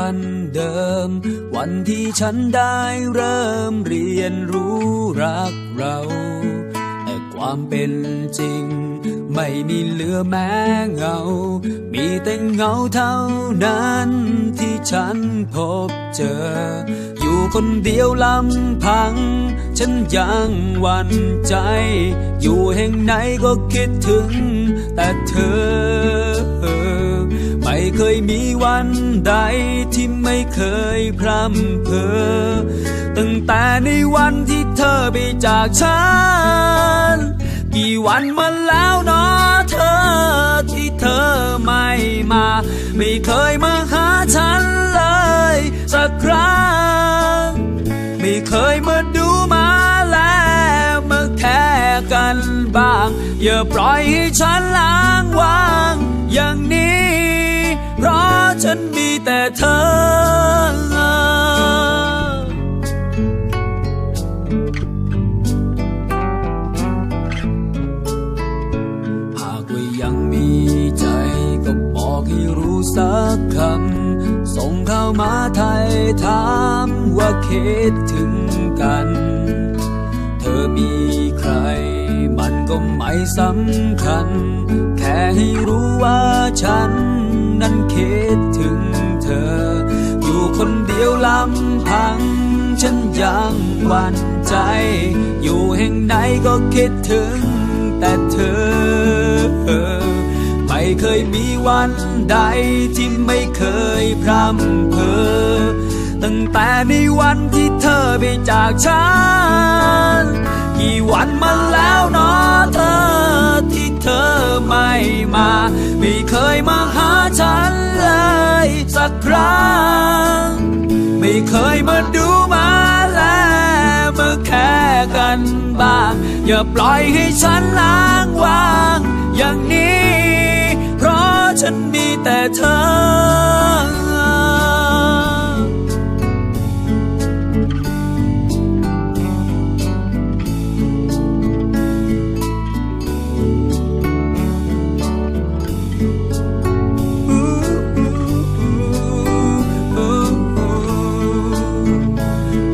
วันเดิมวันที่ฉันได้เริ่มเรียนรู้รักเราแต่ความเป็นจริงไม่มีเหลือแม้เงามีแต่เงาเท่านั้นที่ฉันพบเจออยู่คนเดียวลำพังฉันยังหวั่นใจอยู่แห่งไหนก็คิดถึงแต่เธอไม่เคยมีวันใดที่ไม่เคยพร่ำเพ้อตั้งแต่ในวันที่เธอไปจากฉันกี่วันมาแล้วเนาะเธอที่เธอไม่มาไม่เคยมาหาฉันเลยสักครั้งไม่เคยมาดูมาแลมาแค่กันบ้างอย่าปล่อยให้ฉันล้างวางอย่างนี้เพราะฉันมีแต่เธอยังมีใจก็บอกให้รู้สักคำส่งเข้ามาไทยถามว่าคิดถึงกันเธอมีใครมันก็ไม่สำคัญแค่ให้รู้ว่าฉันนั้นคิดถึงเธออยู่คนเดียวลำพังฉันยังหวั่นใจอยู่แห่งไหนก็คิดถึงแต่เธอไม่เคยมีวันใดที่ไม่เคยพร่ำเพ้อตั้งแต่ในวันที่เธอไปจากฉันกี่วันมาแล้วเนาะเธอที่เธอไม่มาไม่เคยมาหาฉันเลยสักครั้งไม่เคยมาดูมาแลมาแค่กันบ้างอย่าปล่อยให้ฉันล้างวางอย่างนี้เพราะฉันมีแต่เธอ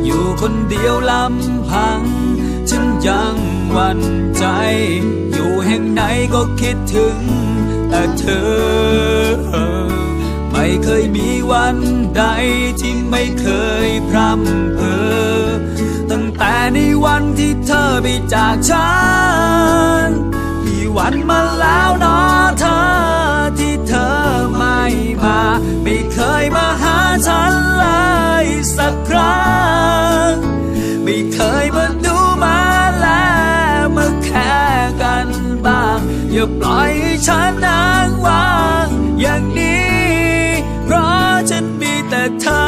อยู่คนเดียวลำพังฉันยังหวั่นใจอยู่แห่งไหนก็คิดถึงแต่เธอไม่เคยมีวันใดที่ไม่เคยพร่ำเพ้อตั้งแต่ในวันที่เธอไปจากฉันกี่วันมาแล้วเนาะเธอที่เธอไม่มาไม่เคยมาหาฉันเลยสักครั้งไม่เคยมาดูมาแลมาแค่กันบ้างอย่าปล่อยให้ฉันนั่งว่างอย่างนี้เพราะฉันมีแต่เธอ